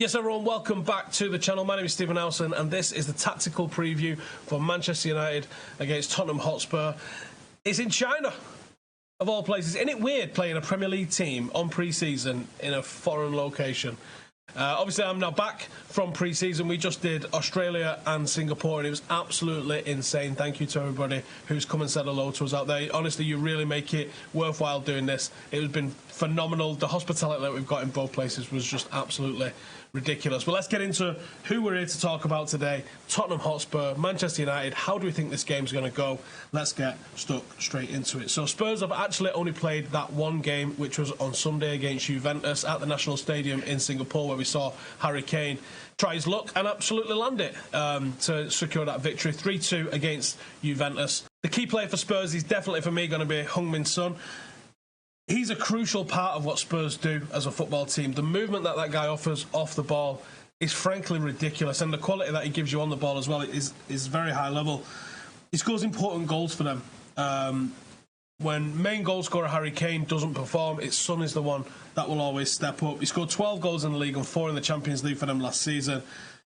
Yes, everyone, welcome back to the channel. My name is Stephen Howson, and this is the tactical preview for Manchester United against Tottenham Hotspur. It's in China, of all places. Isn't it weird playing a Premier League team on pre-season in a foreign location? Obviously, I'm now back from pre-season. We just did Australia and Singapore, and it was absolutely insane. Thank you to everybody who's come and said hello to us out there. Honestly, you really make it worthwhile doing this. It has been phenomenal. The hospitality that we've got in both places was just absolutely ridiculous. But let's get into who we're here to talk about today. Tottenham Hotspur, Manchester United. How do we think this game's going to go? Let's get stuck straight into it. So Spurs have actually only played that one game, which was on Sunday against Juventus at the National Stadium in Singapore, where we saw Harry Kane try his luck and absolutely land it to secure that victory. 3-2 against Juventus. The key player for Spurs is definitely, for me, going to be Heung-min Son. He's a crucial part of what Spurs do as a football team. The movement that guy offers off the ball is frankly ridiculous, and the quality that he gives you on the ball as well is very high level. He scores important goals for them. When main goal scorer Harry Kane doesn't perform, it's Son is the one that will always step up. He scored 12 goals in the league and 4 in the Champions League for them last season,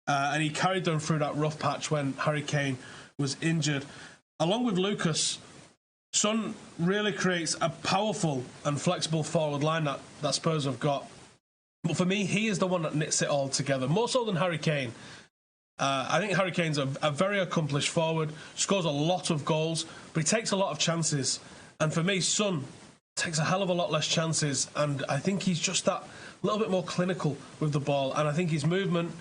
and he carried them through that rough patch when Harry Kane was injured. Along with Lucas, Son really creates a powerful and flexible forward line that Spurs have got. But for me, he is the one that knits it all together, more so than Harry Kane. I think Harry Kane's a very accomplished forward, scores a lot of goals, but he takes a lot of chances. And for me, Son takes a hell of a lot less chances, and I think he's just that little bit more clinical with the ball. And I think his movement,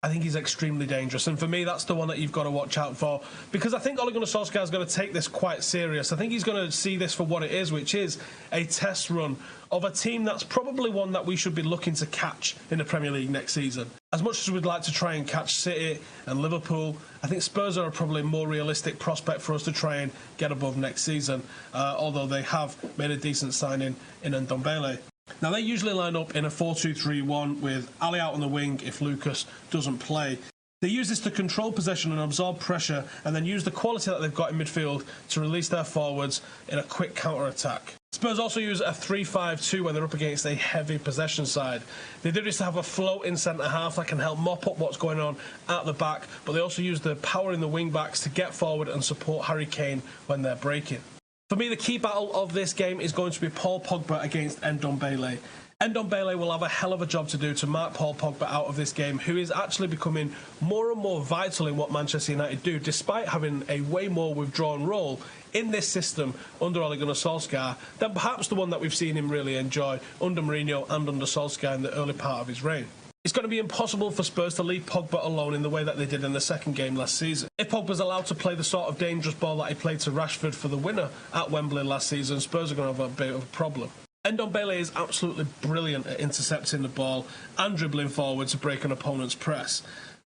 I think he's extremely dangerous. And for me, that's the one that you've got to watch out for, because I think Ole Gunnar Solskjaer is going to take this quite serious. I think he's going to see this for what it is, which is a test run of a team that's probably one that we should be looking to catch in the Premier League next season. As much as we'd like to try and catch City and Liverpool, I think Spurs are probably a more realistic prospect for us to try and get above next season, although they have made a decent signing in Ndombele. Now, they usually line up in a 4-2-3-1 with Ali out on the wing if Lucas doesn't play. They use this to control possession and absorb pressure, and then use the quality that they've got in midfield to release their forwards in a quick counter-attack. Spurs also use a 3-5-2 when they're up against a heavy possession side. They do this to have a float in centre-half that can help mop up what's going on at the back, but they also use the power in the wing-backs to get forward and support Harry Kane when they're breaking. For me, the key battle of this game is going to be Paul Pogba against Ndombele. Ndombele will have a hell of a job to do to mark Paul Pogba out of this game, who is actually becoming more and more vital in what Manchester United do, despite having a way more withdrawn role in this system under Ole Gunnar Solskjaer than perhaps the one that we've seen him really enjoy under Mourinho and under Solskjaer in the early part of his reign. It's going to be impossible for Spurs to leave Pogba alone in the way that they did in the second game last season. If Pogba's allowed to play the sort of dangerous ball that he played to Rashford for the winner at Wembley last season, Spurs are going to have a bit of a problem. Ndombele is absolutely brilliant at intercepting the ball and dribbling forward to break an opponent's press.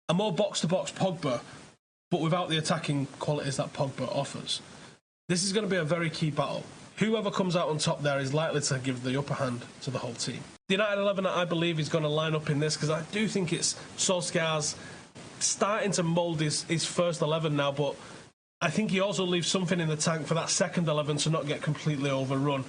A more box-to-box Pogba, but without the attacking qualities that Pogba offers. This is going to be a very key battle. Whoever comes out on top there is likely to give the upper hand to the whole team. The United 11 that I believe is going to line up in this, because I do think it's Solskjaer's starting to mould his first 11 now, but I think he also leaves something in the tank for that second 11 to not get completely overrun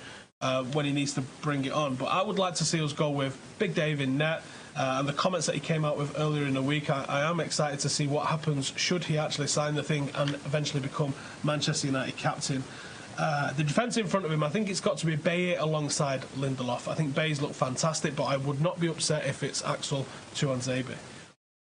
when he needs to bring it on. But I would like to see us go with Big Dave in net, and the comments that he came out with earlier in the week. I am excited to see what happens should he actually sign the thing and eventually become Manchester United captain. The defence in front of him, I think it's got to be Baye alongside Lindelof. I think Baye's look fantastic, but I would not be upset if it's Axel Tuanzebe.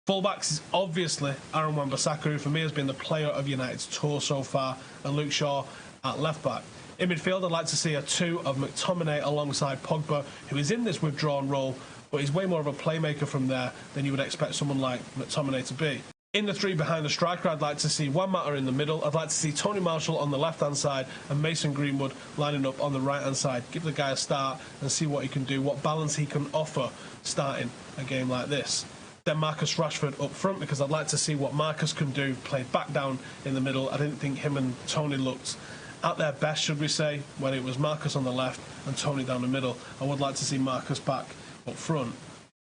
Fullbacks is obviously Aaron Wan-Bissaka, who for me has been the player of United's tour so far, and Luke Shaw at left-back. In midfield, I'd like to see a 2 of McTominay alongside Pogba, who is in this withdrawn role, but he's way more of a playmaker from there than you would expect someone like McTominay to be. In the 3 behind the striker, I'd like to see Juan Mata in the middle. I'd like to see Tony Marshall on the left-hand side and Mason Greenwood lining up on the right-hand side. Give the guy a start and see what he can do, what balance he can offer starting a game like this. Then Marcus Rashford up front, because I'd like to see what Marcus can do, played back down in the middle. I didn't think him and Tony looked at their best, should we say, when it was Marcus on the left and Tony down the middle. I would like to see Marcus back up front.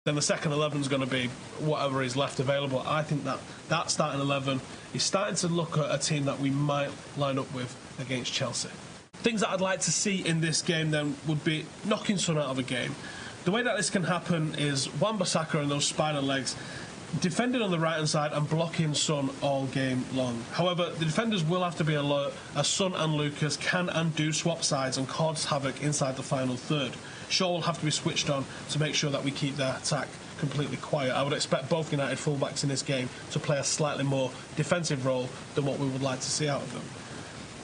Then the second 11 is going to be whatever is left available. I think that starting 11 is starting to look at a team that we might line up with against Chelsea. Things that I'd like to see in this game then would be knocking Son out of a game. The way that this can happen is Wan-Bissaka and those spider legs defending on the right-hand side and blocking Son all game long. However, the defenders will have to be alert, as Son and Lucas can and do swap sides and cause havoc inside the final third. Shaw will have to be switched on to make sure that we keep their attack completely quiet. I would expect both United fullbacks in this game to play a slightly more defensive role than what we would like to see out of them.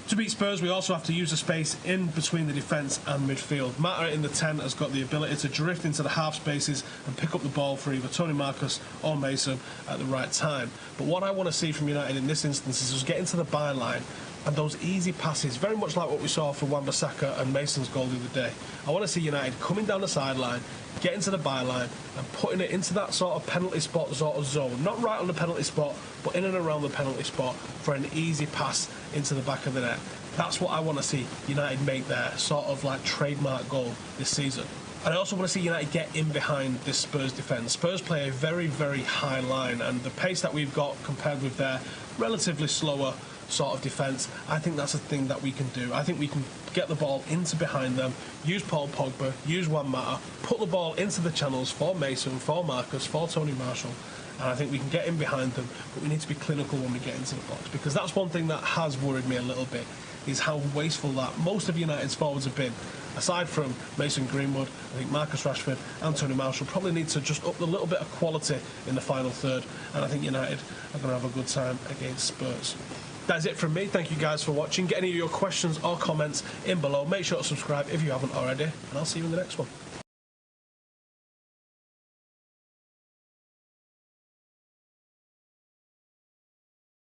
To beat Spurs, we also have to use the space in between the defence and midfield. Mata in the 10 has got the ability to drift into the half spaces and pick up the ball for either Tony Marcus or Mason at the right time. But what I want to see from United in this instance is us get into the byline and those easy passes, very much like what we saw from Wan-Bissaka and Mason's goal the other day. I want to see United coming down the sideline, getting to the byline and putting it into that sort of penalty spot sort of zone. Not right on the penalty spot, but in and around the penalty spot for an easy pass into the back of the net. That's what I want to see United make their sort of like trademark goal this season. And I also want to see United get in behind this Spurs defence. Spurs play a very, very high line, and the pace that we've got compared with their relatively slower sort of defence, I think that's a thing that we can do. I think we can get the ball into behind them, use Paul Pogba, use Juan Mata, put the ball into the channels for Mason, for Marcus, for Tony Marshall, and I think we can get in behind them, but we need to be clinical when we get into the box, because that's one thing that has worried me a little bit, is how wasteful that most of United's forwards have been. Aside from Mason Greenwood, I think Marcus Rashford and Tony Marshall probably need to just up a little bit of quality in the final third, and I think United are going to have a good time against Spurs. That's it from me. Thank you guys for watching. Get any of your questions or comments in below. Make sure to subscribe if you haven't already, and I'll see you in the next one.